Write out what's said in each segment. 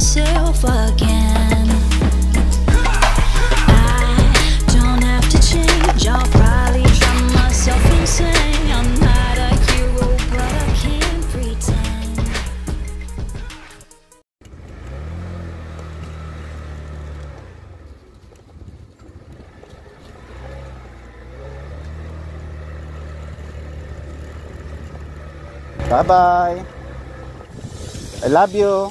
myself again. I don't have to change, I'll probably drive myself insane. I'm not a hero, but I can't pretend. Bye-bye. I love you.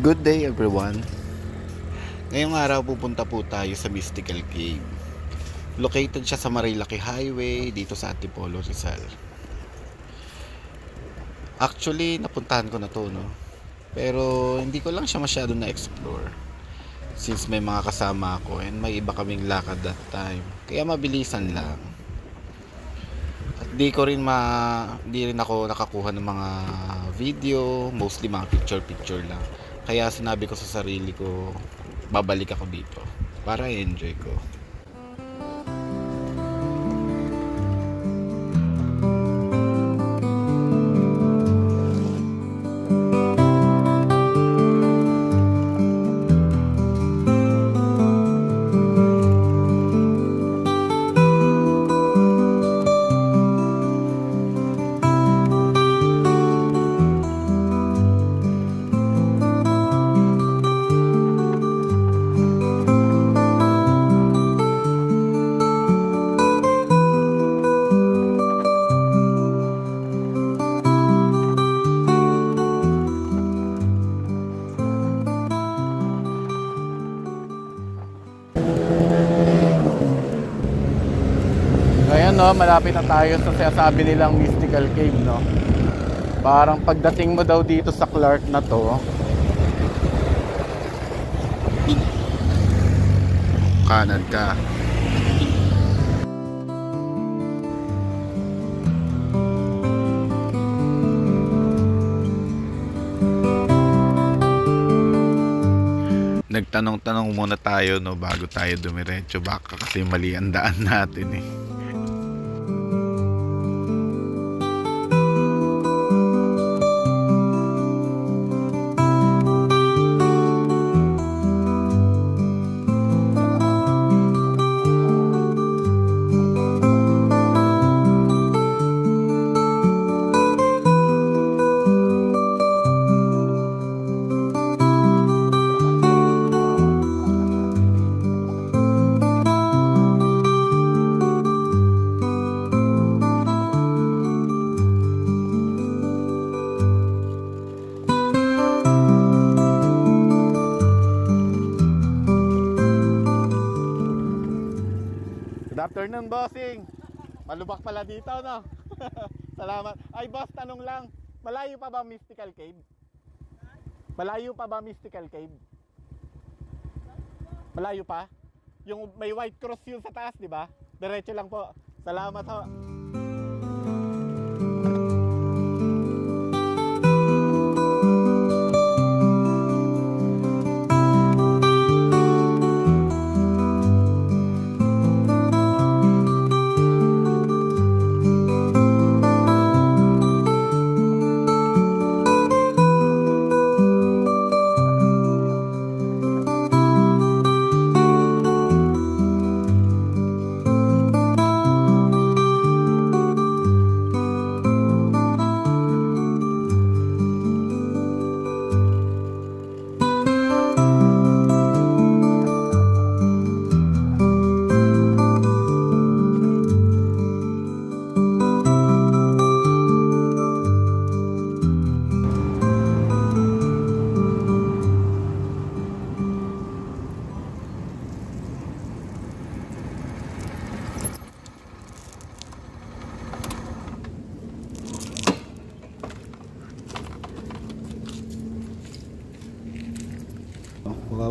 Good day everyone. Ngayong araw pupunta po tayo sa Mystical Cave. Located siya sa Marilaki Highway dito sa Antipolo, Rizal. Actually, napuntahan ko na to, no? Pero hindi ko lang siya masyado na-explore. Since may mga kasama ako and may iba kaming lakad that time. Kaya mabilisan lang. At di rin ako nakakuha ng mga video, mostly mga picture lang. Kaya sinabi ko sa sarili ko, babalik ako dito para i-enjoy ko. Ayan, no, malapit na tayo sa sinasabi nilang Mystical Cave, no. Parang pagdating mo daw dito sa Clark na to, kanan ka. Nagtanong-tanong muna tayo, no, bago tayo dumiretso, baka kasi mali ang daan natin eh. Good afternoon, bossing. Malubak pala dito, no? Salamat. Ay, boss, tanong lang. Malayo pa ba Mystical Cave? Malayo pa ba Mystical Cave? Malayo pa? Yung may white cross yun sa taas, di ba? Diretso lang po. Salamat ho.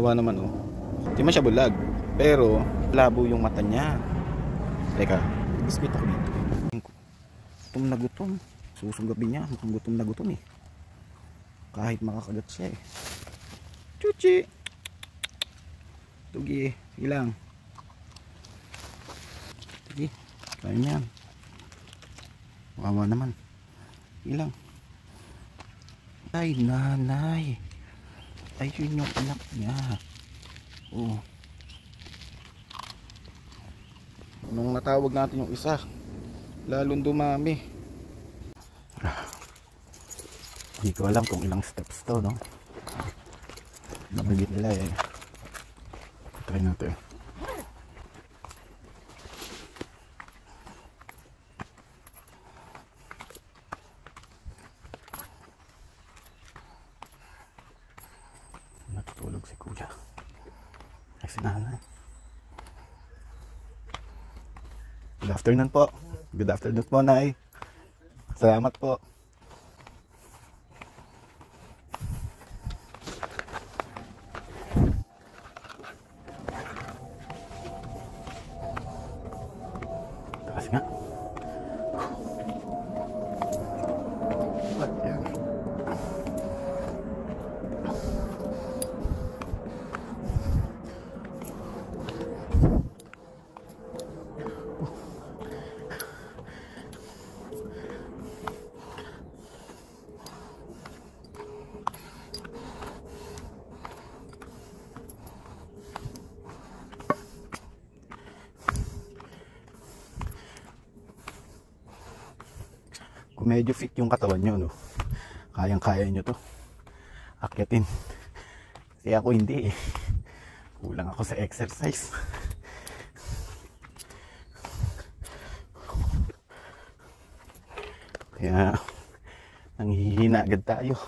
Kawawa naman oh. Di man siya bulag. Pero labo yung mata niya. Teka, biscuit ako dito. Gutom na gutom. Susugabin niya. Mukhang gutom na gutom eh. Kahit makakagat siya eh. Chuchi! Tugi. Sige lang. Sige. Kaya niyan. Kawawa naman. Sige lang. Ay, nanay. Ayun yung anak niya. Oh. Nung natawag natin yung isa, lalong dumami. Hindi ko alam kung ilang steps to, no? Nabigit nila eh. Try natin. Natutulog si kuya. Ay, si nanay. Good afternoon po. Good afternoon po, Nay. Salamat po. Takas nga. Ayan. Kung medyo fit yung katawan nyo, no? Kayang-kaya nyo to akyatin. Kasi ako hindi eh. Kulang ako sa exercise. Kaya nanghihina agad tayo.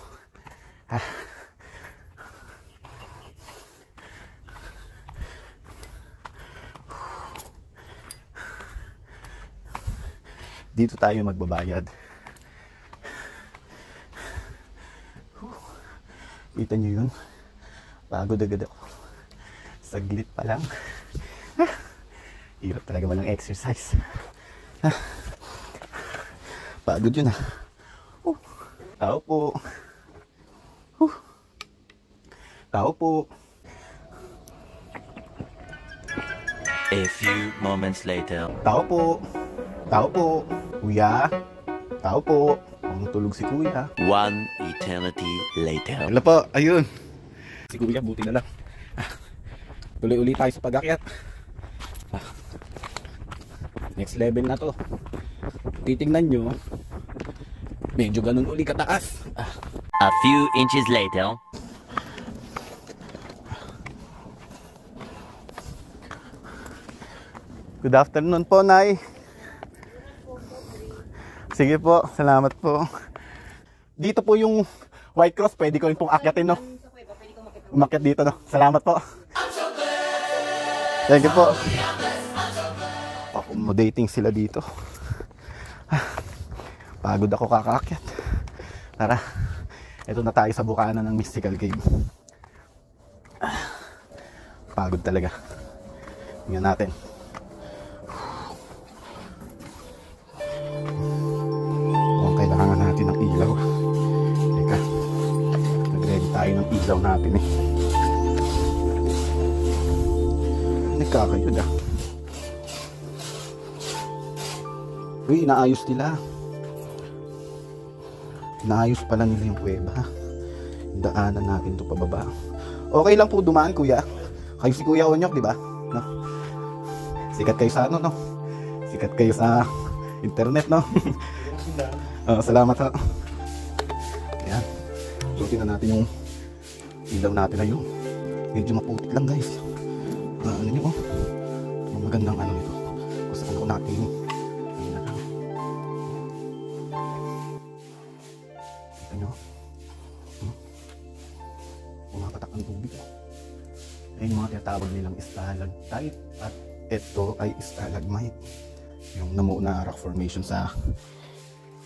Dito tayo magbabayad. Kita nyo yun? Pagod agad ako. Saglit pa lang. Hirap talaga walang exercise. Pagod yun ah. Tao po. Tao po. A few moments later. Tao po. Tao po. Kuya. Tao po. Ang tulog si kuya. One eternity later. Wala po, ayun. Si kuya, buti na lang. Tuloy-uli tayo sa pag-akyat. Next level na to. Titingnan nyo, medyo ganun uli kataas. A few inches later. Good afternoon po, Nay. Sige po, salamat po. Dito po yung White Cross, pwede ko rin pong akyatin, no? Umakyat dito, no? Salamat po. Thank you po. Accommodating sila dito. Pagod ako kakaakyat. Tara, eto na tayo sa bukana ng Mystical Cave. Pagod talaga. Tingnan natin. Kailangan natin ng ilaw. Teka, nag-ready tayo ng ilaw natin eh. Nagkakayod ah. Uy, inaayos nila. Inaayos pala nila yung kuweba. Daanan natin to pababa. Okay lang po dumaan, kuya. Kayo si Kuya Onyok, di ba? No? Sikat kayo sa ano, no? Sikat kayo sa internet, no? Salamat ha. Ayan. Suotin na natin yung ilaw natin na yun. Medyo maputik lang guys. Ano nyo oh. Magandang ano nito. Kung saan ko natin. Ayun na lang. Kita nyo. Pumapatak ang tubig. Ayun yung mga tinatawag nilang stalactite. At ito ay stalagmite. Yung namuo na rock formation sa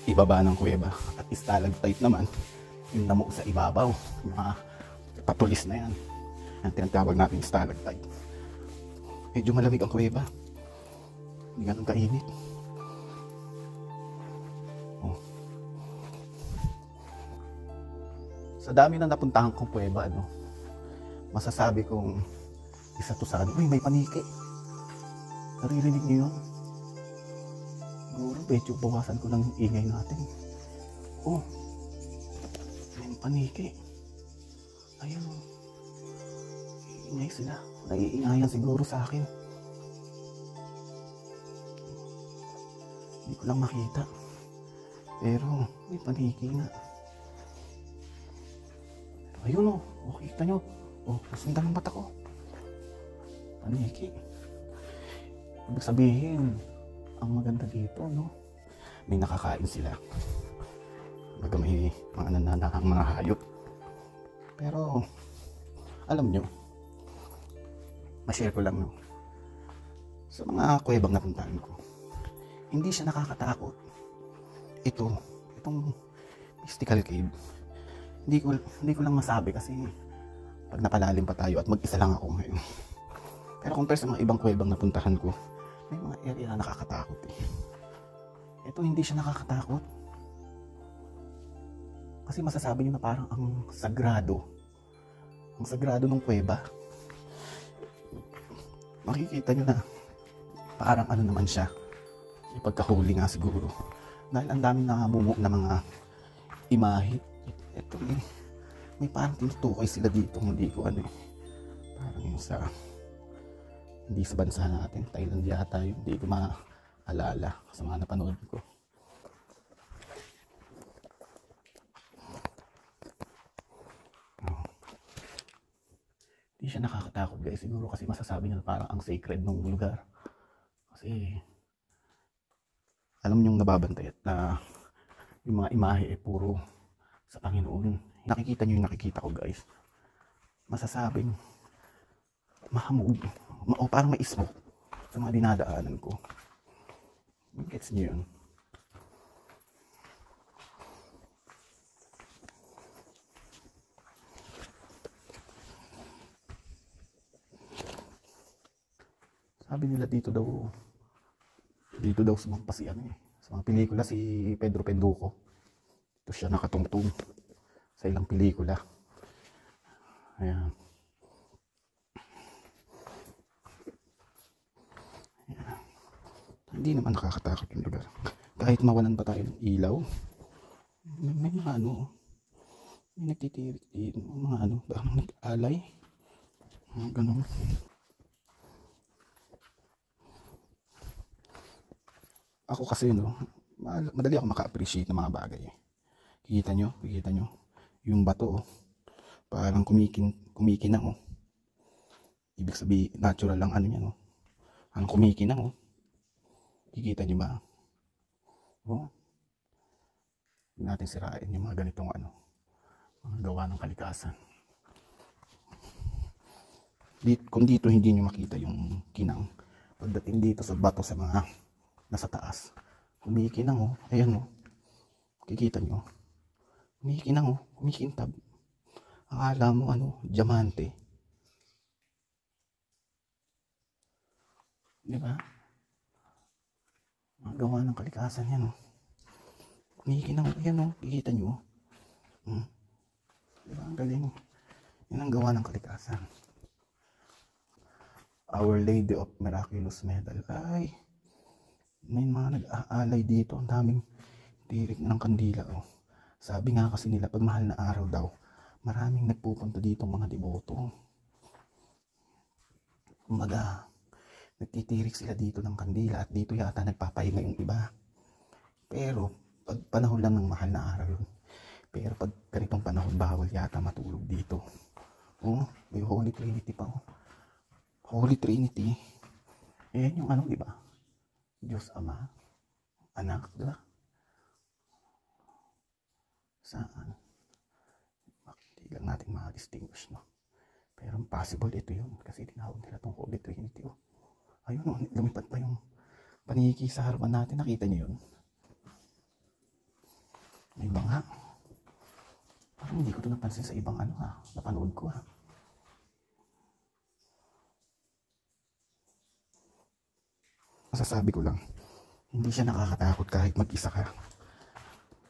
ibaba ng kuweba. At stalactite naman yung namuo sa ibabaw. Mga patulis na yan. Ang tinatawag natin stalactite. Medyo malamig ang kuweba. Hindi ganun kainit. Oh. Sa dami na napuntahan kong kuweba, masasabi kong isa to sa uy, may paniki. Naririnig niyo yun? Siguro, medyo bawasan ko lang yung ingay natin. Oh, may paniki. Ayun, iingay sila. Naiingayan siguro sa akin. Hindi ko lang makita. Pero, may paniki nga. Ayun kita nyo. Nasundan ang mata ko. Paniki. Ibig sabihin, ang maganda dito, may nakakain sila. Baga may mga nananakang mga hayop. Pero, alam nyo, ma-share ko lang, sa mga kuwebang napuntahan ko, hindi siya nakakatakot. Itong mystical cave, hindi ko lang masabi kasi pag napalalim pa tayo at mag-isa lang ako ngayon. Pero compare sa mga ibang kuwebang napuntahan ko, may mga area na nakakatakot Ito hindi siya nakakatakot. Kasi masasabi nyo na parang ang sagrado ng kuweba. Makikita nyo na parang naman siya. Ipagkahuli nga siguro. Dahil ang daming namumuo na mga imahe. Ito may parang tinutukoy sila dito. Hindi ko parang yung hindi sa bansa natin, Thailand yata yun, hindi ko maalala sa mga napanood ko. Hindi siya nakakatakot guys, siguro kasi masasabi niya parang ang sacred ng lugar. Kasi alam niyong nababantay at yung mga imahe puro sa Panginoon. Nakikita niyo yung nakikita ko guys. Masasabing mahamog o parang may smoke sa mga dinadaanan ko. Gets niyo yun? Sabi nila dito daw sumampa si sa mga pelikula si Pedro Penduko. Ito siya nakatungtong sa ilang pelikula. Ayan. Hindi naman nakakatakot yung lugar. Kahit mawalan pa tayo ng ilaw, may mga may nagtitirik dito, mga parang nag-alay. Ganun. Ako kasi madali ako maka-appreciate ng mga bagay. Kikita nyo, yung bato parang kumikinang Ibig sabihin, natural lang niya ang kumikinang Kikita nyo ba? Hindi natin sirain yung mga ganitong mga gawa ng kalikasan. Kung dito hindi nyo makita yung kinang, pagdating dito sa bato sa mga nasa taas, kumikinang ayan kikita nyo, kumikinang kumikintab. Akala mo diamante. Diba? Mga gawa ng kalikasan yan kumikinang, ayan kikita nyo. Diba? Ang galing. Yan ang gawa ng kalikasan. Our Lady of Miraculous Medal. Ay, may mga nag-aalay dito. Ang daming tirik ng kandila Sabi nga kasi nila pag mahal na araw daw, maraming nagpupunta dito mga deboto. Kumbaga, nagtitirik sila dito ng kandila at dito yata nagpapahinga yung iba. Pero pag panahon lang ng mahal na araw yun. Pero pag ganitong panahon, bawal yata matulog dito. May Holy Trinity pa Holy Trinity. Ayan yung diba? Diyos Ama, Anak, diba? Saan? Hindi lang natin ma-distinguish, Pero possible ito yun. Kasi tinawag nila itong Holy Trinity, Ayun, lumipad pa yung paniki sa harapan natin. Nakita niyo yun? May banga. Parang hindi ko ito napansin sa ibang napanood ko, masasabi ko lang, hindi siya nakakatakot kahit mag-isa ka.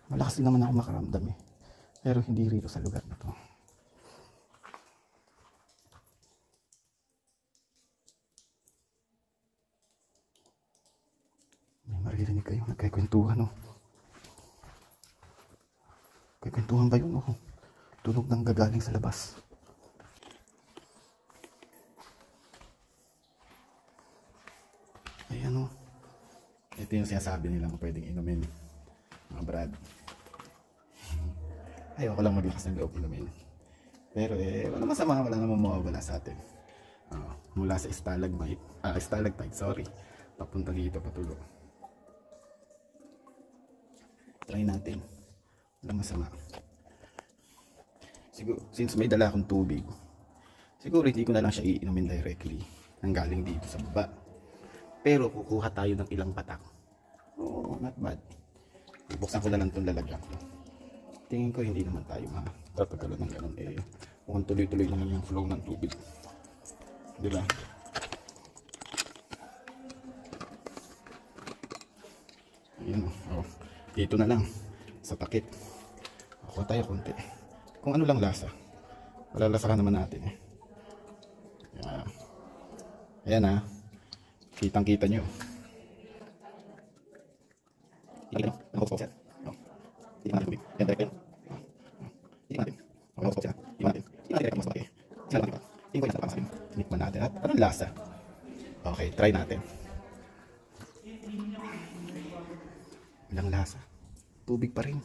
Malakas din naman ako makaramdam eh. Pero hindi rito sa lugar na to. May maririnig kayo, nagkikwentuhan oh. Kikwentuhan ba yun oh? Tunog ng gagaling sa labas. Ayan oh. Ito yung sinasabi nilang pwedeng inumin, mga brad. Ayoko lang maglakas ng loob inumin. Pero wala masama, wala namang mawawala sa atin. Mula sa stalagmite, sorry. Papunta dito, patulo. Try natin. Walang masama. Siguro, since may dala akong tubig, siguro hindi ko na lang siya iinumin directly nang galing dito sa baba. Pero kukuha tayo ng ilang patak. Oo, not bad. Buksan ko na lang itong lalagyan ko. Tingin ko hindi naman tayo matatagalon ng ganun eh. Mukhang tuloy-tuloy naman yung flow ng tubig. Diba? Ayan o. Oh. Dito na lang. Sa takip. Kuha tayo konti. Kung ano lang lasa. Malalasahan naman natin eh. Ayan. Ayan ha. Kitang-kita nyo. Tingnan natin. Nakapos siya. Tingnan natin. Yan tayo. Tingnan natin. Nakapos siya. Tingnan natin. Tingnan natin. Mas bakit. Tingnan natin pa. Tingnan ko yung nasa pamasahin. Tinikman natin. At anong lasa? Okay, try natin. Walang lasa. Tubig pa rin.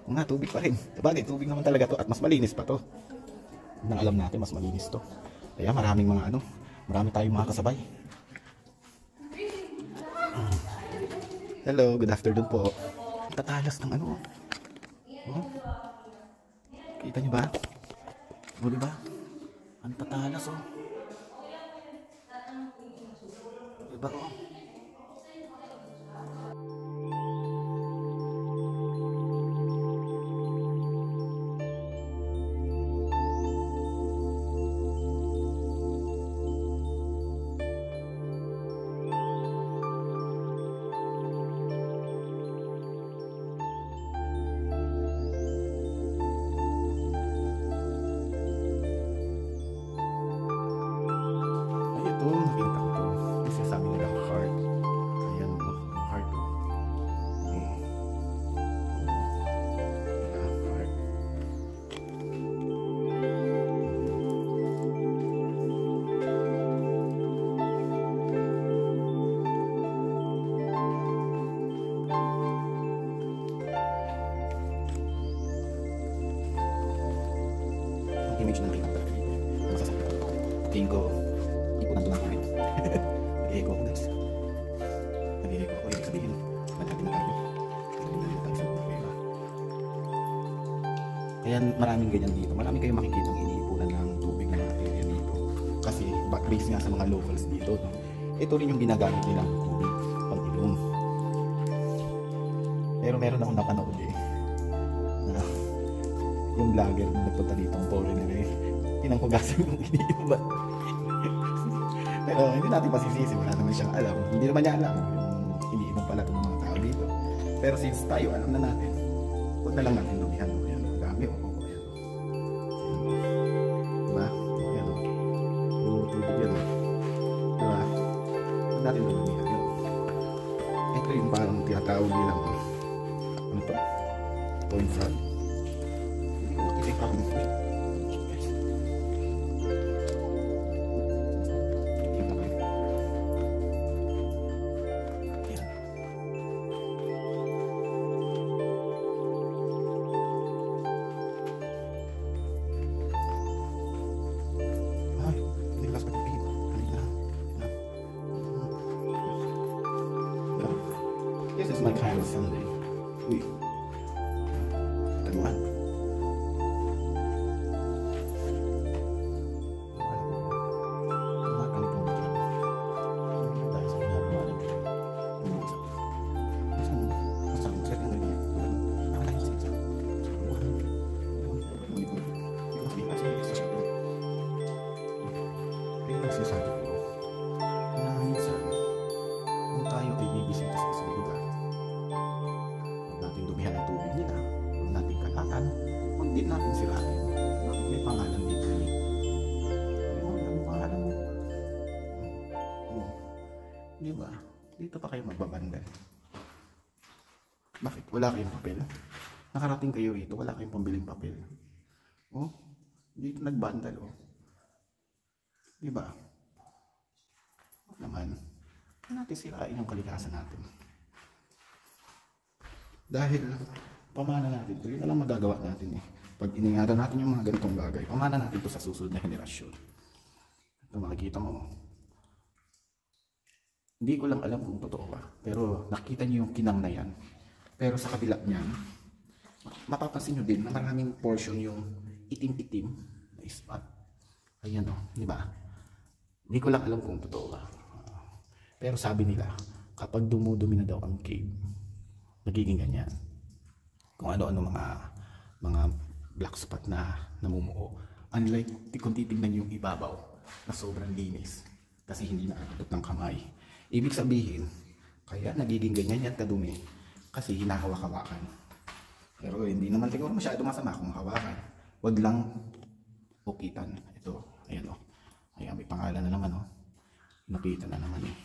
Oo nga, tubig pa rin. Sabagay, tubig naman talaga to. At mas malinis pa to. Nang alam natin, mas malinis to. Kaya maraming mga marami tayong mga kasabay. Hello, good afternoon po. Tatalas ng oh. Kita nyo ba? O diba? Ang tatalas oh. Diba oh? Nakita ko to. Kasi sabi nila heart. Ayan o. Heart o. Heart. Ang image na nakita ko talaga dito. Ang masasabi ko. Tingin ko nandun ako rin. Nag-i-echo ako guys. Nag-i-echo ako. Ibig sabihin, malapit na tayo. Malapit na tayo sa pera. Kaya maraming ganyan dito. Marami kayong makikita ang iniipunan ng tubig ng mga area dito. Kasi base nga sa mga locals dito. No? Ito rin yung ginagamit nilang tubig pang inom. Pero meron akong napanood eh. Na yung vlogger na nagpunta dito ang foreigner eh. Pinanghugasan yung iniinom. Pero hindi natin masisisi, wala naman siyang alam. Hindi naman niya alam yung iniinom pala itong mga tao dito. Pero since tayo alam na natin, huwag na lang natin lumihan. Ayan, ang dami o. Ayan. Diba? Ayan o. Tubig yan o. Diba? Huwag natin lumihan. Ayan. Ito yung parang tinatawag nilang ano to? Point front. Hindi ko makita yung parang this is my kind of Sunday. Uy. Taguan. Di ba? Dito pa kayo magbabandal. Bakit? Wala kayong papel? Nakarating kayo rito, wala kayong pambiling papel. Oh, dito nagbandal, oh. Di ba? Naman, natin sirain yung kalikasan natin. Dahil, pamana natin ito, yun na lang magagawa natin eh. Pag iningatan natin yung mga ganitong bagay, pamana natin ito sa susunod na henerasyon. Ito makikita mo. Hindi ko lang alam kung totoo ba, pero nakita niyo yung kinang na yan. Pero sa kabila niyan, mapapansin nyo din na maraming portion yung itim-itim na spot. Ayan o, di ba? Hindi ko lang alam kung totoo ba. Pero sabi nila, kapag dumudumi na daw ang cave, nagiging ganyan. Kung ano-ano mga black spot na namumuo. Unlike kung titignan yung ibabaw na sobrang linis kasi hindi nakakatot ng kamay. Ibig sabihin, kaya nagiging ganyan yan kadumi kasi hinahawak-hawakan. Pero hindi naman siguro masyado masama kung hawakan. Wag lang ukitan. Ito, ayan o. Ayan, may pangalan na naman o. Napitan na naman eh.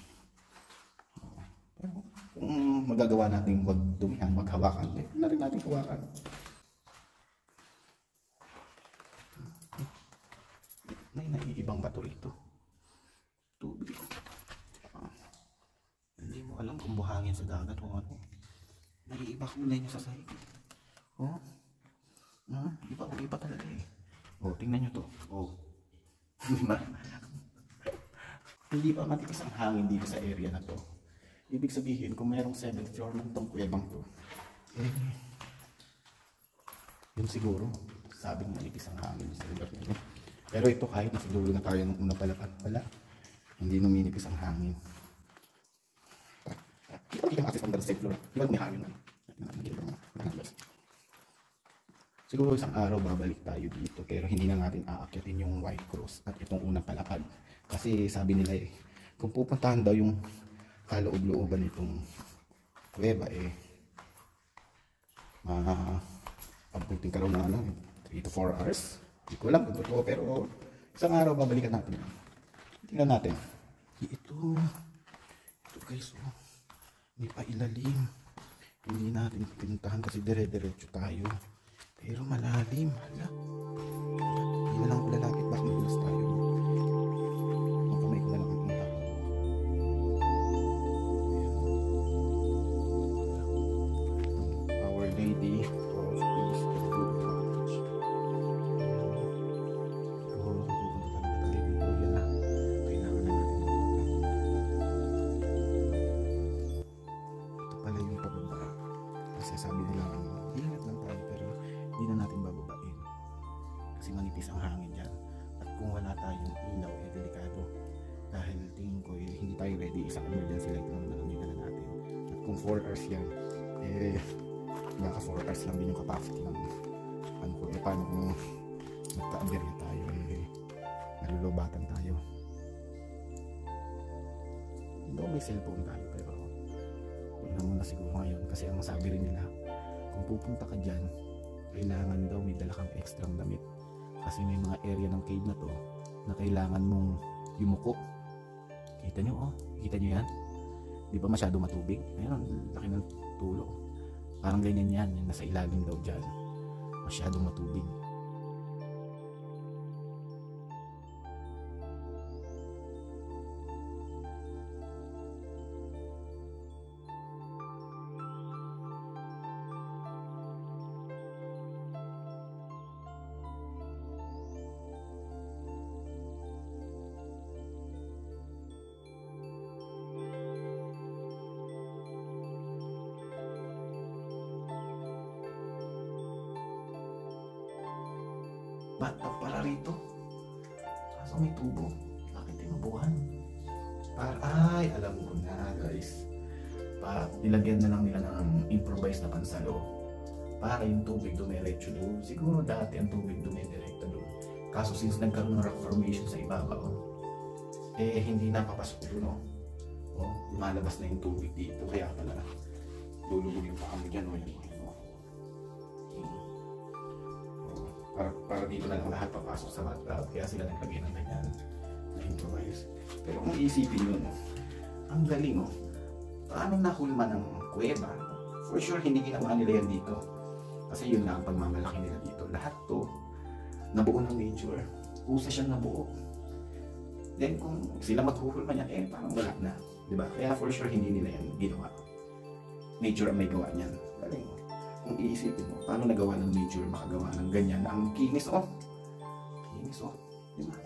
Pero kung magagawa natin wag dumihan, wag hawakan, eh, na rin natin hawakan. May naiibang bato rito. Tubig. Hindi mo alam kung buhangin sa dagat o ano. Naiiba kulay niya sa sahig. Oh. Iba talaga eh. Oh, tingnan nyo to. Oh. Diba? Hindi pa matitis ang hangin dito sa area na to. Ibig sabihin, kung mayroong 7th floor ng tong kuwebang to, eh, yun siguro, sabing manipis ang hangin sa lugar nito. Pero ito kahit nasa dulo na tayo nung una pala, hindi numinipis ang hangin. Kita natin from the 7th floor. Di ba may hangin na? Siguro isang araw babalik tayo dito, pero hindi na natin aakyatin yung White Cross at itong unang palapag. Kasi sabi nila eh, kung pupuntahan daw yung kaloob-looban itong kuweba eh, abutin ka raw na 3 to 4 hours. Hindi ko alam kung totoo, pero isang araw babalikan natin. Tingnan natin. Ito guys, oh, may pailalim. Hindi natin pinuntahan kasi dire-diretso tayo. Pero malalim. Hala. Hindi na lang ako lalapit. Baka magulas tayo. Ang kamay ko na lang ang punta. Our Lady of Peace of Good Courage. Siguro kung pupunta talaga tayo dito, yan na. Kailangan na natin ito. Ito pala yung pababa. Kasi sabi nila, ingat lang tayo, pero hindi na natin bababain. Kasi manipis ang hangin dyan. At kung wala tayong ilaw, eh delikado. Dahil tingin ko, eh, hindi tayo ready. Isang emergency light lang naman ang dinala natin. At kung 4 hours yan, eh, baka 4 hours lang din yung capacity ng ano ko. Eh, paano kung magka-aberya tayo, eh, nalulobatan tayo. Hindi may cellphone tayo, pero huwag na muna siguro ngayon. Kasi ang sabi rin nila, kung pupunta ka dyan, kailangan daw may dala kang extrang damit. Kasi may mga area ng cave na to na kailangan mong yumuko. Kita nyo, oh. Kita nyo yan? Di ba masyado matubig? Ayun, laki ng tulo. Parang ganyan yan. Yung nasa ilalim daw dyan. Masyadong matubig. Batang pala rito. Kaso may tubo. Bakit tinubuhan? Ay, alam ko na guys. Nilagyan na lang nila ng improvised na pansalo. Para yung tubig dumiretso doon. Siguro dati ang tubig dumidirekto doon. Kaso since nagkaroon ng rock formation sa ibabaw, eh hindi napapasok doon. Oh, lumalabas na yung tubig dito. Kaya pala lulubog yung paa mo dyan. Para dito na lang lahat papasok sa bathtub. Kaya sila naglagay ng ganyan na improvise. Pero kung iisipin yun, ang Ang galing oh. Paano nahulma ng kuweba? For sure, hindi ginawa nila yan dito. Kasi yun na ang pagmamalaki nila dito. Lahat to, nabuo ng nature. Usa siyang nabuo. Then kung sila maghuhulma niyan, eh parang wala na. Diba? Kaya for sure, hindi nila yan ginawa. Nature ang may gawa niyan. Galing oh. Kung iisipin mo, paano nagawa ng nature makagawa ng ganyan? Ang kinis oh. Kinis oh. Diba?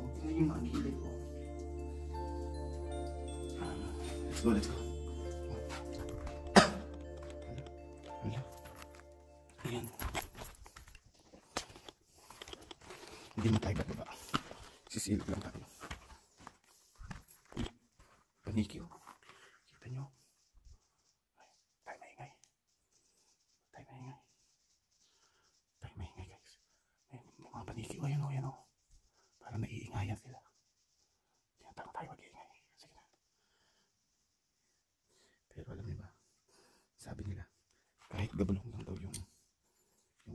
O, tingnan yung mga gilid oh. Let's go, let's go. Ayan. Hindi mo tayo bababa. Sisilip lang tayo. Panikyo. Kita nyo? Tayo maingay. Tayo maingay. Tayo maingay guys. Ayan, mga panikyo. Ayan o, ayan o. Parang naiingayan sila. Tinatang tayo mag-iingay. Sige na. Pero alam niyo ba? Sabi nila, kahit gabulong lang daw yung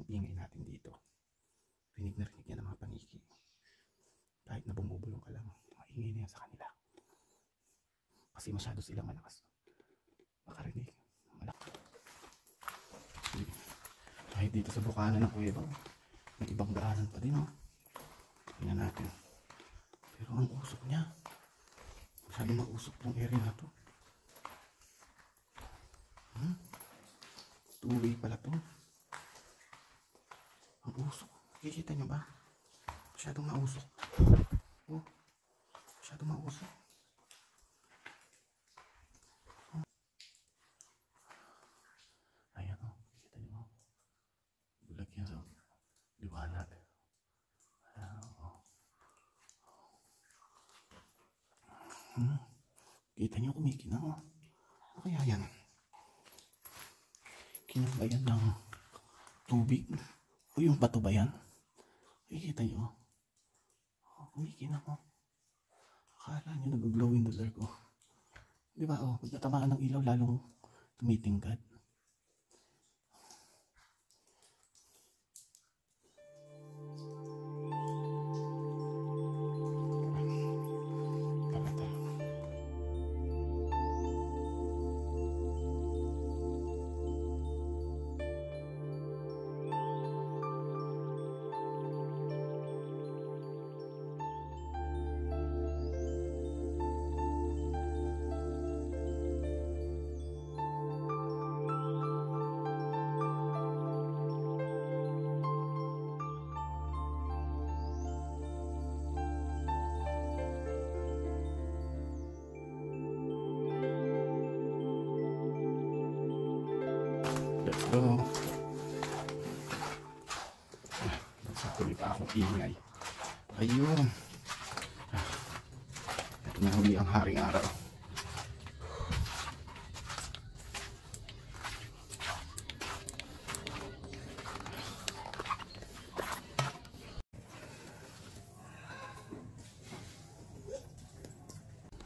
ingay natin dito, rinig na rinig yan ng mga paniki. Kahit na bumubulong ka lang, maingay na yan sa kanila. Kasi masyado silang malakas makarinig. Kahit dito sa bukana ng kuweba, may ibang daanan pa din oh. Tingnan natin. Pero ang usok niya, masyado mausok tong area na to. Two-way pala to. Ang usok. Kikita nyo ba? Masyadong mausok. Oh. Masyadong mausok. Oh. Ayan o. Kikita nyo. Bulag yan sa liwanag. Ayan o. Kita nyo kumikinang o. Ano kaya yan? Kinang ng tubig. O yung bato ba yan? Kikita nyo. Oh, kumikinang o. Akala nyo nag-glow in the dark o. Diba o, pag natamaan ng ilaw lalong tumitingkad. Let's go. Nasa tuloy pa akong ingay. Ayun. Ito na huli ang haring araw.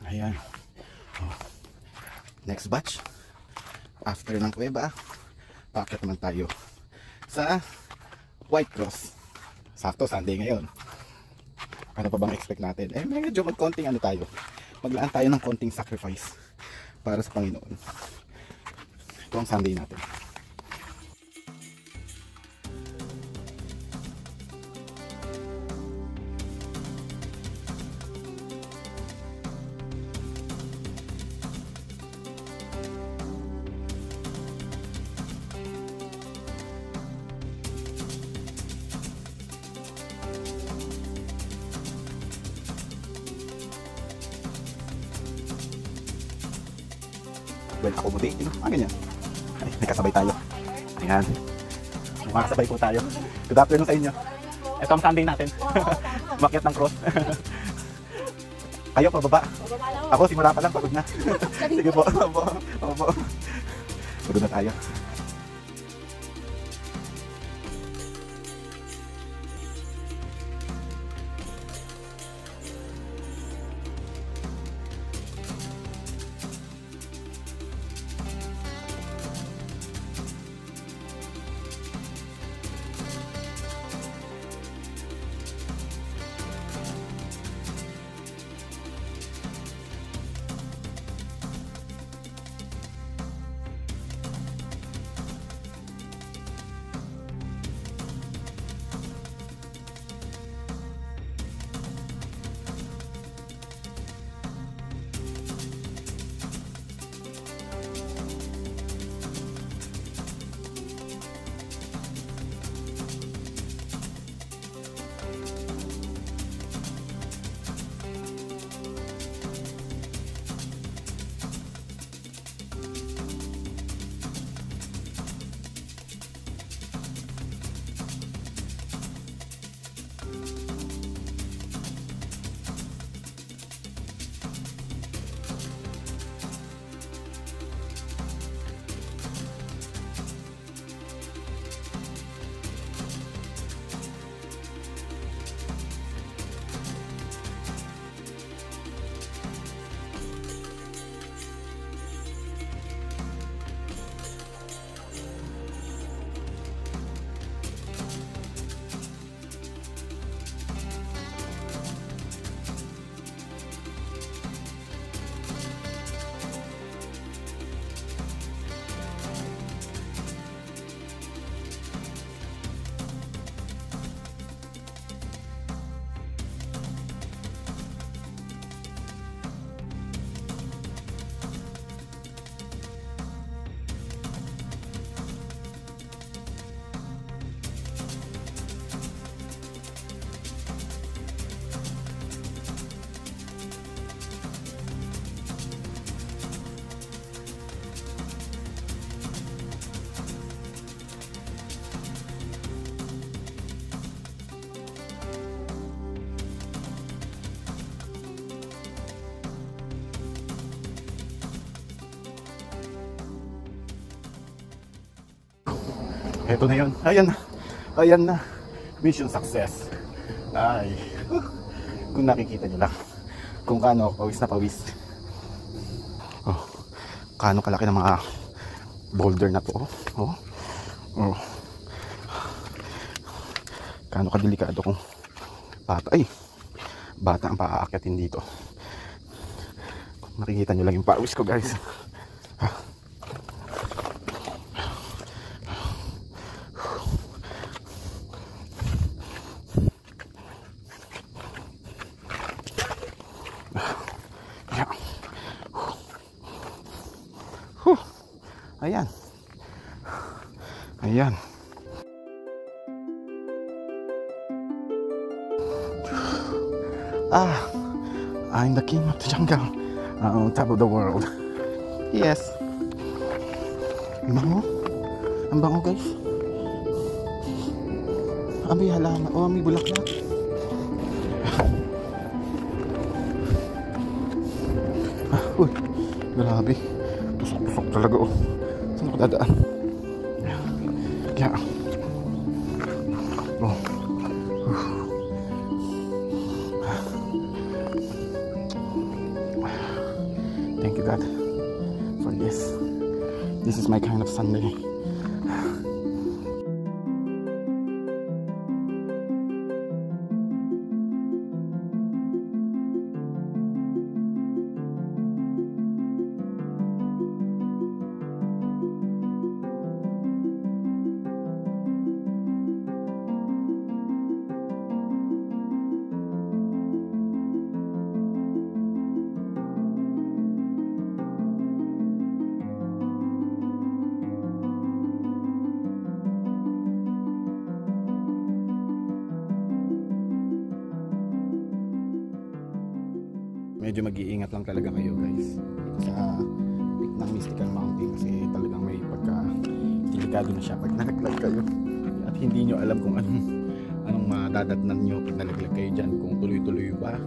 Ayan. Oh. Next batch. After ng kuweba, packet naman tayo sa White Cross. Sakto, Sunday ngayon. Ano pa bang expect natin? Eh, medyo magkonting ano tayo. Maglaan tayo ng konting sacrifice para sa Panginoon. Ito ang Sunday natin. Well accommodating, no? Ganyan. Ay, may kasabay tayo. Ayan. Mga kasabay po tayo. Good afternoon sa inyo. Ito ang Sunday natin. Umakyat ng cross. Kayo pababa. Ako simula pa lang, pagod na. Sige po. Opo. Pagod na tayo. Eto na yun. Ayan na. Ayan na. Mission success. Ay. Kung nakikita nyo lang. Kung kaano, pawis na pawis. Oh. Kaano kalaki ng mga boulder na to. Oh. Oh. Kaano kadelikado kung bata. Ay. Bata ang paaakyatin dito. Kung nakikita nyo lang yung pawis ko, guys. Ayan. Ayan. I'm the king of the jungle. On top of the world. Yes. Ang bango. Ang bango, guys. May halaman. Oh, may bulaklak. Uy. Grabe. Pusok-pusok talaga, oh. Saan ako dadaan? Kaya. Oh. Thank you, God, for this. This is my kind of Sunday. Medyo mag-iingat lang talaga kayo, guys, sa peak ng Mystical Mountain kasi talagang may pagka-delikado na siya pag nalaglag kayo at hindi nyo alam kung anong madadatnan nyo pag nalaglag kayo dyan, kung tuloy-tuloy ba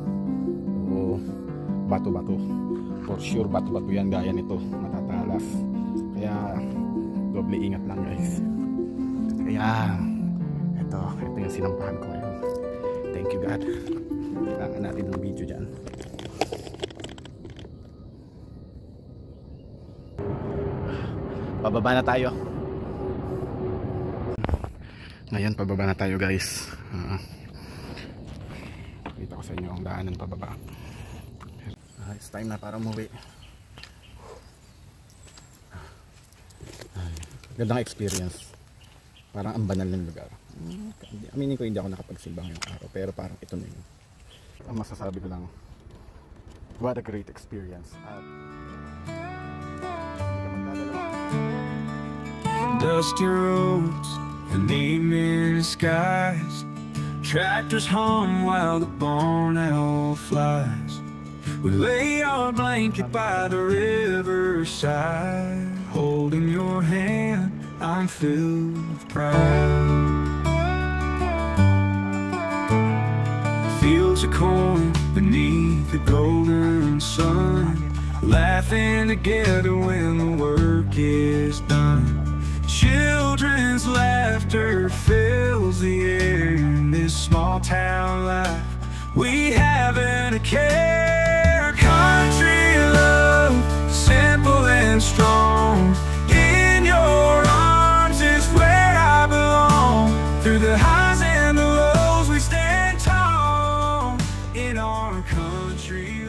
o bato-bato. For sure bato-bato yan, gaya nito, matatalas, kaya doble ingat lang, guys. Kaya ito yung sinampahan ko ngayon. Thank you, God. Kailangan natin ng video dyan. Pababa na tayo. Ngayon pababa na tayo, guys. Kita ko sa inyo ang daanan pababa. It's time na para umuwi. Gandang experience. Parang ang banal ng lugar. Aminin ko hindi ako nakapagsilbang yung araw, pero parang ito na yun. Ang masasabi ko lang, what a great experience. Dusty roads and evening skies, tractors hum while the barn owl flies. We lay our blanket by the riverside, holding your hand, I'm filled with pride. Fields of corn beneath the golden sun, laughing together when the work is done. Children's laughter fills the air in this small town life. We haven't a care. Country love, simple and strong. In your arms is where I belong. Through the highs and the lows we stand tall in our country.